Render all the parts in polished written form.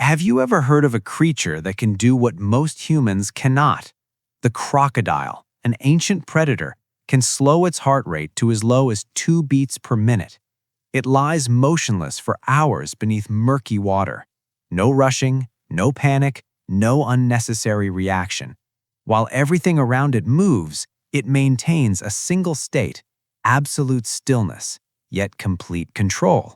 Have you ever heard of a creature that can do what most humans cannot? The crocodile, an ancient predator, can slow its heart rate to as low as 2 beats per minute. It lies motionless for hours beneath murky water. No rushing, no panic, no unnecessary reaction. While everything around it moves, it maintains a single state, absolute stillness, yet complete control.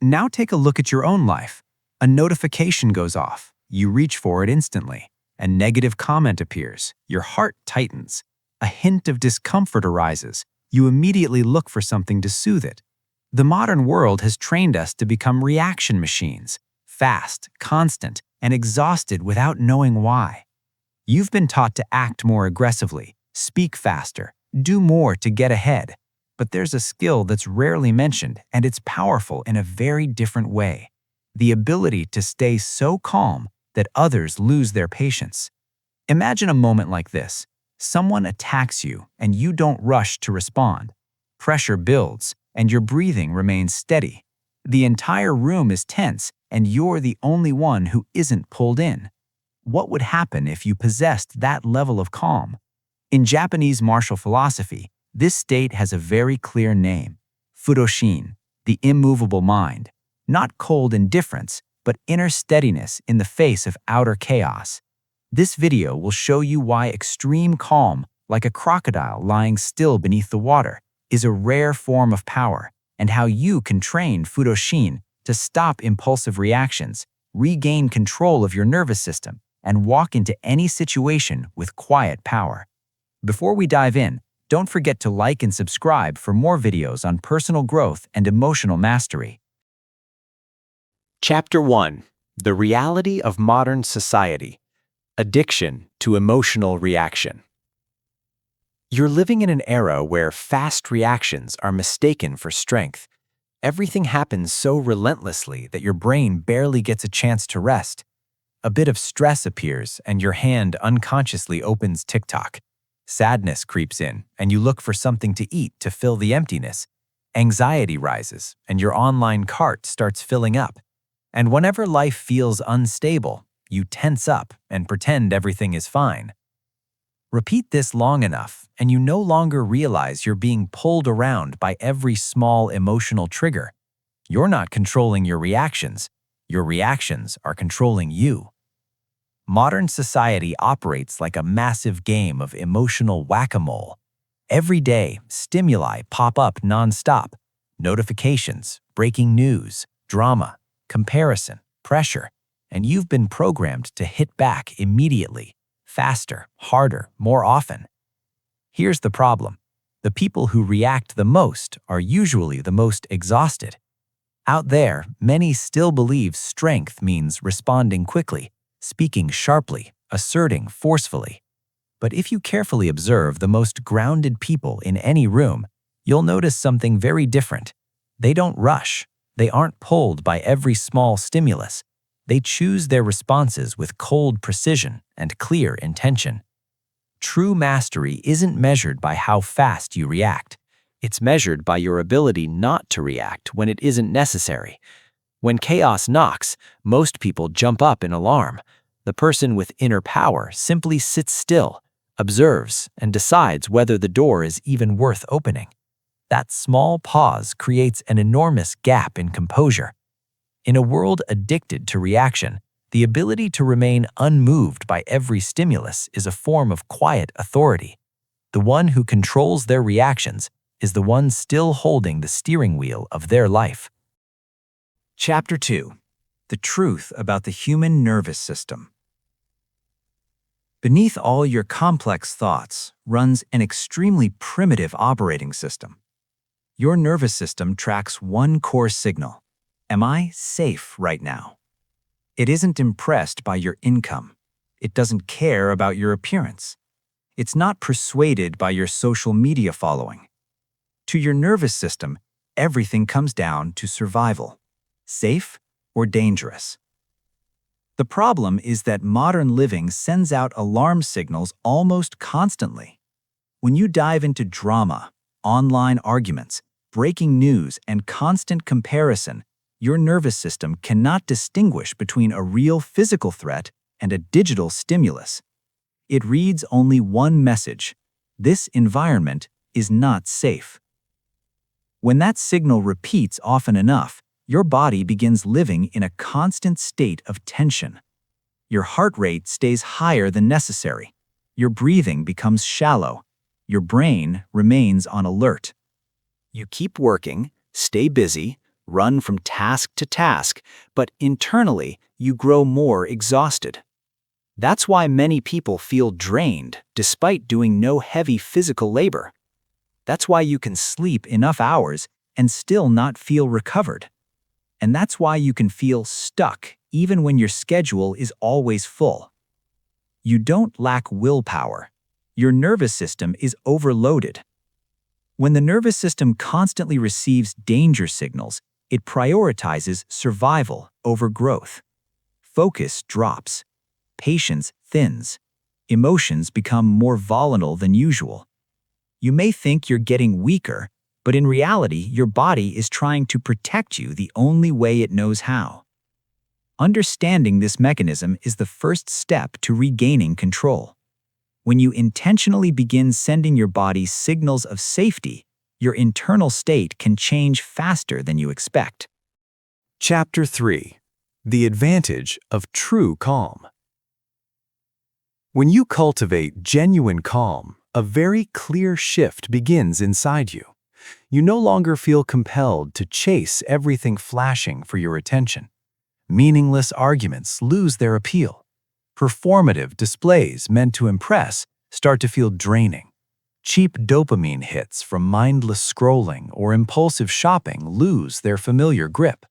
Now take a look at your own life. A notification goes off. You reach for it instantly. A negative comment appears. Your heart tightens. A hint of discomfort arises. You immediately look for something to soothe it. The modern world has trained us to become reaction machines, fast, constant, and exhausted without knowing why. You've been taught to act more aggressively, speak faster, do more to get ahead. But there's a skill that's rarely mentioned, and it's powerful in a very different way. The ability to stay so calm that others lose their patience. Imagine a moment like this. Someone attacks you, and you don't rush to respond. Pressure builds, and your breathing remains steady. The entire room is tense, and you're the only one who isn't pulled in. What would happen if you possessed that level of calm? In Japanese martial philosophy, this state has a very clear name: Fudoshin, the immovable mind. Not cold indifference, but inner steadiness in the face of outer chaos. This video will show you why extreme calm, like a crocodile lying still beneath the water, is a rare form of power, and how you can train Fudoshin to stop impulsive reactions, regain control of your nervous system, and walk into any situation with quiet power. Before we dive in, don't forget to like and subscribe for more videos on personal growth and emotional mastery. Chapter 1. The Reality of Modern Society. Addiction to Emotional Reaction. You're living in an era where fast reactions are mistaken for strength. Everything happens so relentlessly that your brain barely gets a chance to rest. A bit of stress appears and your hand unconsciously opens TikTok. Sadness creeps in and you look for something to eat to fill the emptiness. Anxiety rises and your online cart starts filling up. And whenever life feels unstable, you tense up and pretend everything is fine. Repeat this long enough, and you no longer realize you're being pulled around by every small emotional trigger. You're not controlling your reactions are controlling you. Modern society operates like a massive game of emotional whack-a-mole. Every day, stimuli pop up nonstop. Notifications, breaking news, drama, comparison, pressure, and you've been programmed to hit back immediately, faster, harder, more often. Here's the problem. The people who react the most are usually the most exhausted. Out there, many still believe strength means responding quickly, speaking sharply, asserting forcefully. But if you carefully observe the most grounded people in any room, you'll notice something very different. They don't rush. They aren't pulled by every small stimulus. They choose their responses with cold precision and clear intention. True mastery isn't measured by how fast you react. It's measured by your ability not to react when it isn't necessary. When chaos knocks, most people jump up in alarm. The person with inner power simply sits still, observes, and decides whether the door is even worth opening. That small pause creates an enormous gap in composure. In a world addicted to reaction, the ability to remain unmoved by every stimulus is a form of quiet authority. The one who controls their reactions is the one still holding the steering wheel of their life. Chapter 2. The Truth About the Human Nervous System. Beneath all your complex thoughts runs an extremely primitive operating system. Your nervous system tracks one core signal: am I safe right now? It isn't impressed by your income. It doesn't care about your appearance. It's not persuaded by your social media following. To your nervous system, everything comes down to survival: safe or dangerous. The problem is that modern living sends out alarm signals almost constantly. When you dive into drama, online arguments, breaking news, and constant comparison, your nervous system cannot distinguish between a real physical threat and a digital stimulus. It reads only one message: this environment is not safe. When that signal repeats often enough, your body begins living in a constant state of tension. Your heart rate stays higher than necessary. Your breathing becomes shallow. Your brain remains on alert. You keep working, stay busy, run from task to task, but internally you grow more exhausted. That's why many people feel drained despite doing no heavy physical labor. That's why you can sleep enough hours and still not feel recovered. And that's why you can feel stuck even when your schedule is always full. You don't lack willpower. Your nervous system is overloaded. When the nervous system constantly receives danger signals, it prioritizes survival over growth. Focus drops. Patience thins. Emotions become more volatile than usual. You may think you're getting weaker, but in reality, your body is trying to protect you the only way it knows how. Understanding this mechanism is the first step to regaining control. When you intentionally begin sending your body signals of safety, your internal state can change faster than you expect. Chapter 3. The Advantage of True Calm. When you cultivate genuine calm, a very clear shift begins inside you. You no longer feel compelled to chase everything flashing for your attention. Meaningless arguments lose their appeal. Performative displays meant to impress start to feel draining. Cheap dopamine hits from mindless scrolling or impulsive shopping lose their familiar grip.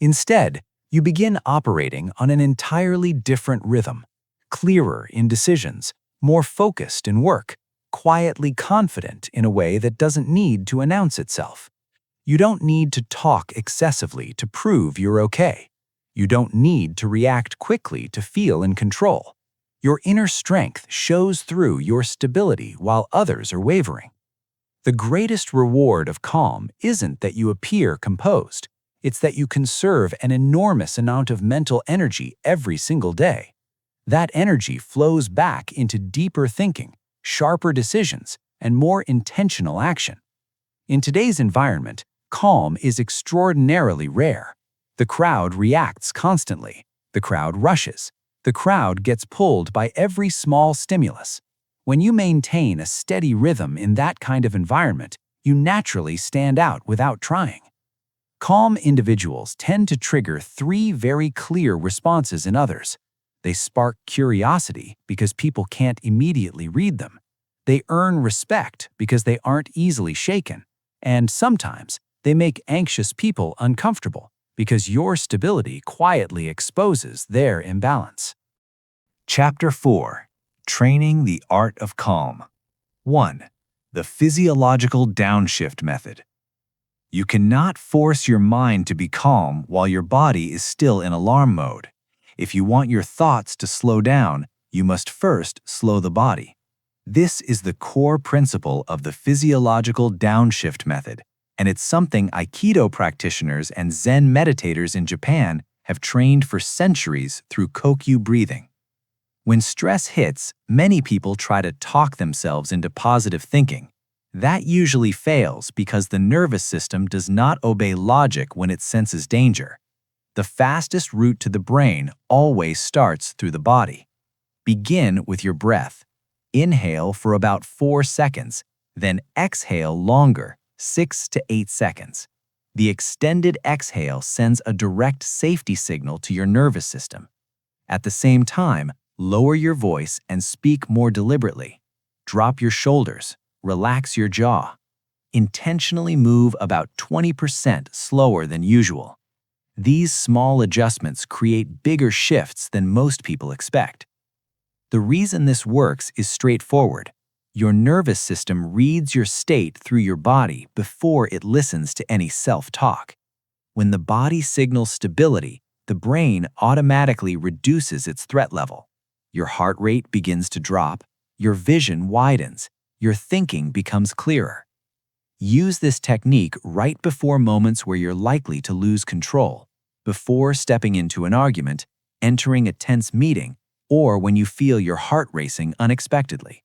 Instead, you begin operating on an entirely different rhythm, clearer in decisions, more focused in work, quietly confident in a way that doesn't need to announce itself. You don't need to talk excessively to prove you're okay. You don't need to react quickly to feel in control. Your inner strength shows through your stability while others are wavering. The greatest reward of calm isn't that you appear composed. It's that you conserve an enormous amount of mental energy every single day. That energy flows back into deeper thinking, sharper decisions, and more intentional action. In today's environment, calm is extraordinarily rare. The crowd reacts constantly. The crowd rushes. The crowd gets pulled by every small stimulus. When you maintain a steady rhythm in that kind of environment, you naturally stand out without trying. Calm individuals tend to trigger 3 very clear responses in others. They spark curiosity because people can't immediately read them. They earn respect because they aren't easily shaken. And sometimes, they make anxious people uncomfortable because your stability quietly exposes their imbalance. Chapter 4. Training the Art of Calm. 1. The Physiological Downshift Method. You cannot force your mind to be calm while your body is still in alarm mode. If you want your thoughts to slow down, you must first slow the body. This is the core principle of the physiological downshift method, and it's something Aikido practitioners and Zen meditators in Japan have trained for centuries through Kokyu breathing. When stress hits, many people try to talk themselves into positive thinking. That usually fails because the nervous system does not obey logic when it senses danger. The fastest route to the brain always starts through the body. Begin with your breath. Inhale for about 4 seconds, then exhale longer, 6 to 8 seconds. The extended exhale sends a direct safety signal to your nervous system. At the same time, lower your voice and speak more deliberately. Drop your shoulders, relax your jaw. Intentionally move about 20% slower than usual. These small adjustments create bigger shifts than most people expect. The reason this works is straightforward. Your nervous system reads your state through your body before it listens to any self-talk. When the body signals stability, the brain automatically reduces its threat level. Your heart rate begins to drop, your vision widens, your thinking becomes clearer. Use this technique right before moments where you're likely to lose control, before stepping into an argument, entering a tense meeting, or when you feel your heart racing unexpectedly.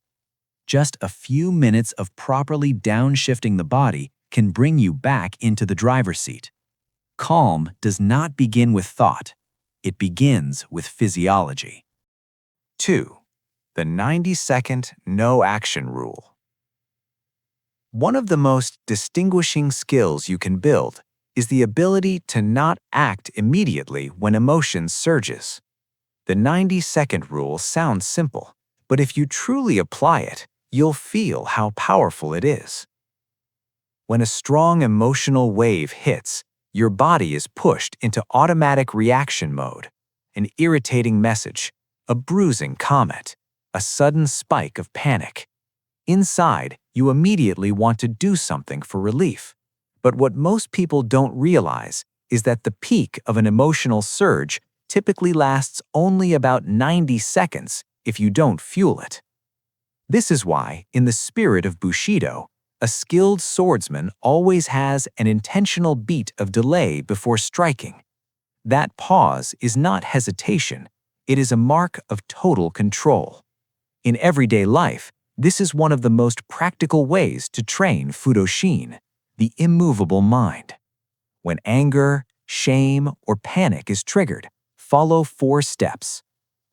Just a few minutes of properly downshifting the body can bring you back into the driver's seat. Calm does not begin with thought. It begins with physiology. 2. The 90-second no-action rule. One of the most distinguishing skills you can build is the ability to not act immediately when emotion surges. The 90-second rule sounds simple, but if you truly apply it, you'll feel how powerful it is. When a strong emotional wave hits, your body is pushed into automatic reaction mode. An irritating message, a bruising comment, a sudden spike of panic. Inside, you immediately want to do something for relief. But what most people don't realize is that the peak of an emotional surge typically lasts only about 90 seconds if you don't fuel it. This is why, in the spirit of Bushido, a skilled swordsman always has an intentional beat of delay before striking. That pause is not hesitation, it is a mark of total control. In everyday life, this is one of the most practical ways to train Fudoshin, the immovable mind. When anger, shame, or panic is triggered, follow 4 steps.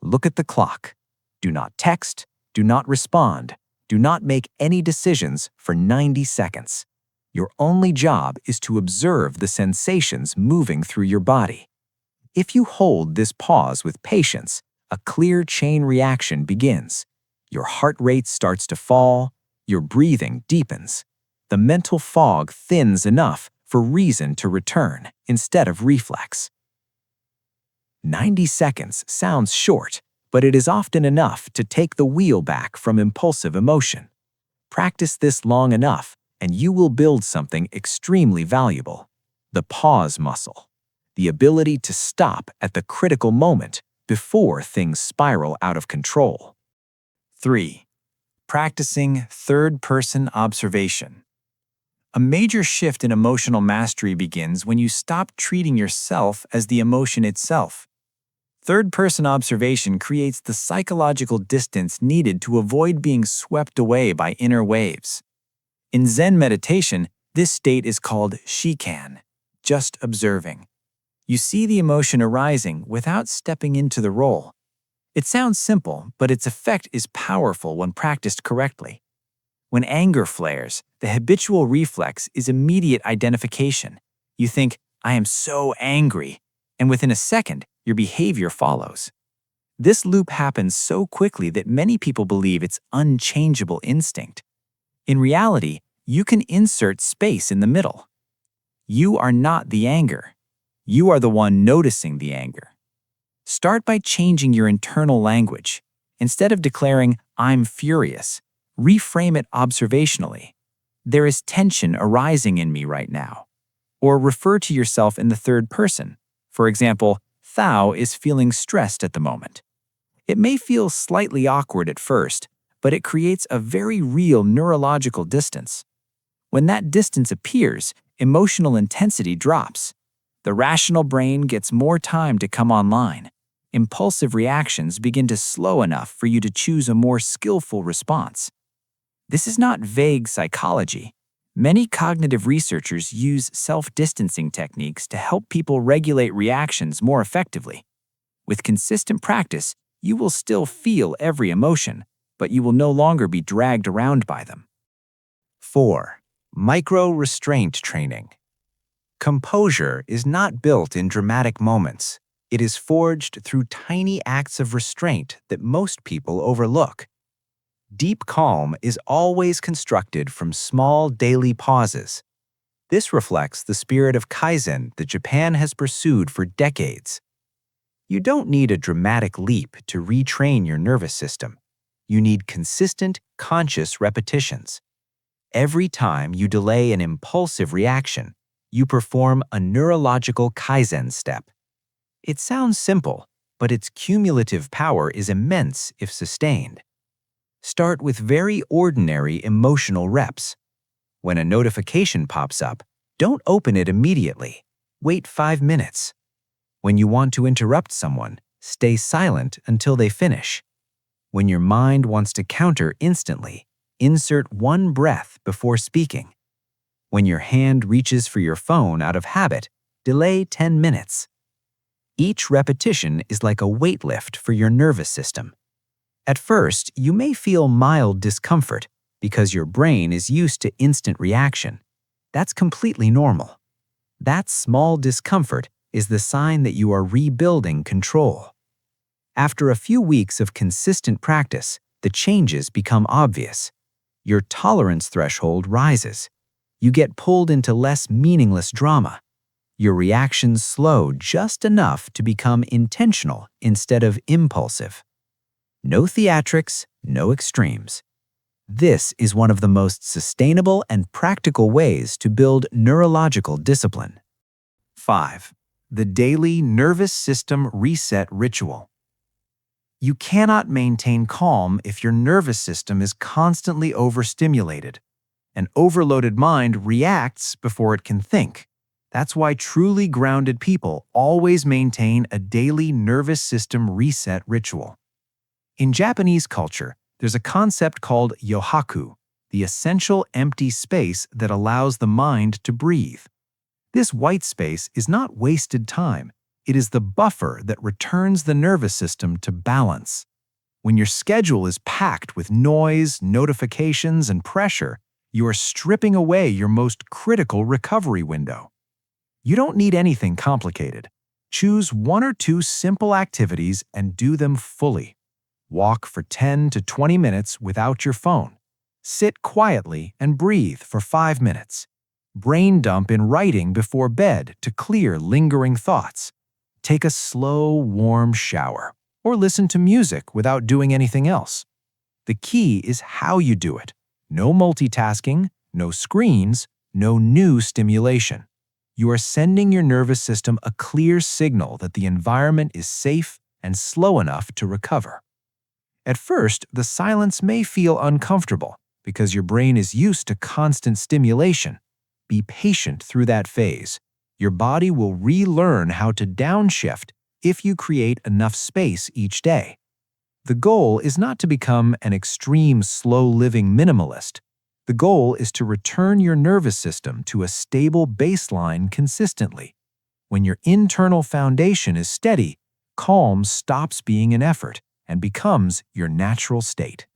Look at the clock. Do not text, do not respond, do not make any decisions for 90 seconds. Your only job is to observe the sensations moving through your body. If you hold this pause with patience, a clear chain reaction begins. Your heart rate starts to fall, your breathing deepens. The mental fog thins enough for reason to return instead of reflex. 90 seconds sounds short, but it is often enough to take the wheel back from impulsive emotion. Practice this long enough, and you will build something extremely valuable: the pause muscle, the ability to stop at the critical moment before things spiral out of control. 3. Practicing third-person observation. A major shift in emotional mastery begins when you stop treating yourself as the emotion itself. Third-person observation creates the psychological distance needed to avoid being swept away by inner waves. In Zen meditation, this state is called shikan, just observing. You see the emotion arising without stepping into the role. It sounds simple, but its effect is powerful when practiced correctly. When anger flares, the habitual reflex is immediate identification. You think, "I am so angry," and within a second, your behavior follows. This loop happens so quickly that many people believe it's unchangeable instinct. In reality, you can insert space in the middle. You are not the anger. You are the one noticing the anger. Start by changing your internal language. Instead of declaring, "I'm furious," reframe it observationally. "There is tension arising in me right now." Or refer to yourself in the third person. For example, Thao is feeling stressed at the moment. It may feel slightly awkward at first, but it creates a very real neurological distance. When that distance appears, emotional intensity drops. The rational brain gets more time to come online. Impulsive reactions begin to slow enough for you to choose a more skillful response. This is not vague psychology. Many cognitive researchers use self-distancing techniques to help people regulate reactions more effectively. With consistent practice, you will still feel every emotion, but you will no longer be dragged around by them. 4. Micro-restraint training. Composure is not built in dramatic moments. It is forged through tiny acts of restraint that most people overlook. Deep calm is always constructed from small daily pauses. This reflects the spirit of Kaizen that Japan has pursued for decades. You don't need a dramatic leap to retrain your nervous system. You need consistent, conscious repetitions. Every time you delay an impulsive reaction, you perform a neurological Kaizen step. It sounds simple, but its cumulative power is immense if sustained. Start with very ordinary emotional reps. When a notification pops up, don't open it immediately. Wait 5 minutes. When you want to interrupt someone, stay silent until they finish. When your mind wants to counter instantly, insert 1 breath before speaking. When your hand reaches for your phone out of habit, delay 10 minutes. Each repetition is like a weight lift for your nervous system. At first, you may feel mild discomfort because your brain is used to instant reaction. That's completely normal. That small discomfort is the sign that you are rebuilding control. After a few weeks of consistent practice, the changes become obvious. Your tolerance threshold rises. You get pulled into less meaningless drama. Your reactions slow just enough to become intentional instead of impulsive. No theatrics, no extremes. This is one of the most sustainable and practical ways to build neurological discipline. 5. The daily nervous system reset ritual. You cannot maintain calm if your nervous system is constantly overstimulated. An overloaded mind reacts before it can think. That's why truly grounded people always maintain a daily nervous system reset ritual. In Japanese culture, there's a concept called yohaku, the essential empty space that allows the mind to breathe. This white space is not wasted time. It is the buffer that returns the nervous system to balance. When your schedule is packed with noise, notifications, and pressure, you are stripping away your most critical recovery window. You don't need anything complicated. Choose 1 or 2 simple activities and do them fully. Walk for 10 to 20 minutes without your phone. Sit quietly and breathe for 5 minutes. Brain dump in writing before bed to clear lingering thoughts. Take a slow, warm shower, or listen to music without doing anything else. The key is how you do it. No multitasking, no screens, no new stimulation. You are sending your nervous system a clear signal that the environment is safe and slow enough to recover. At first, the silence may feel uncomfortable because your brain is used to constant stimulation. Be patient through that phase. Your body will relearn how to downshift if you create enough space each day. The goal is not to become an extreme slow-living minimalist. The goal is to return your nervous system to a stable baseline consistently. When your internal foundation is steady, calm stops being an effort and becomes your natural state.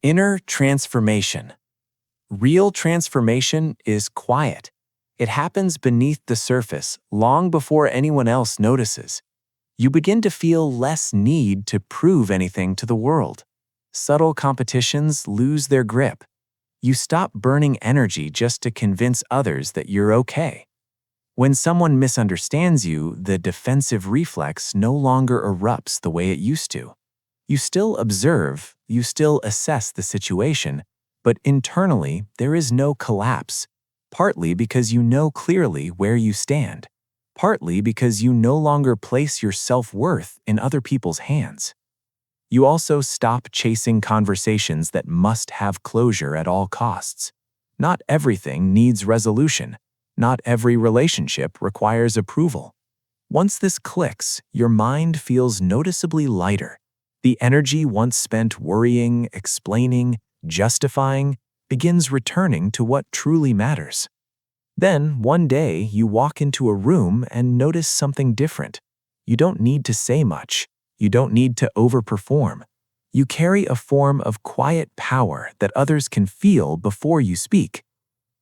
Inner transformation. Real transformation is quiet. It happens beneath the surface long before anyone else notices. You begin to feel less need to prove anything to the world. Subtle competitions lose their grip. You stop burning energy just to convince others that you're okay. When someone misunderstands you, the defensive reflex no longer erupts the way it used to. You still observe, you still assess the situation, but internally there is no collapse, partly because you know clearly where you stand, partly because you no longer place your self-worth in other people's hands. You also stop chasing conversations that must have closure at all costs. Not everything needs resolution. Not every relationship requires approval. Once this clicks, your mind feels noticeably lighter. The energy once spent worrying, explaining, justifying begins returning to what truly matters. Then, one day, you walk into a room and notice something different. You don't need to say much. You don't need to overperform. You carry a form of quiet power that others can feel before you speak.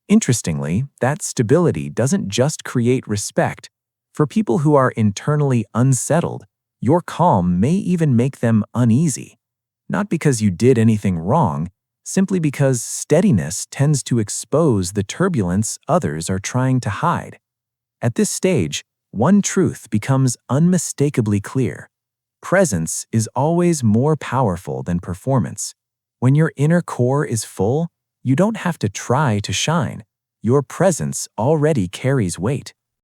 Interestingly, that stability doesn't just create respect. For people who are internally unsettled, your calm may even make them uneasy. Not because you did anything wrong, simply because steadiness tends to expose the turbulence others are trying to hide. At this stage, one truth becomes unmistakably clear. Presence is always more powerful than performance. When your inner core is full, you don't have to try to shine. Your presence already carries weight.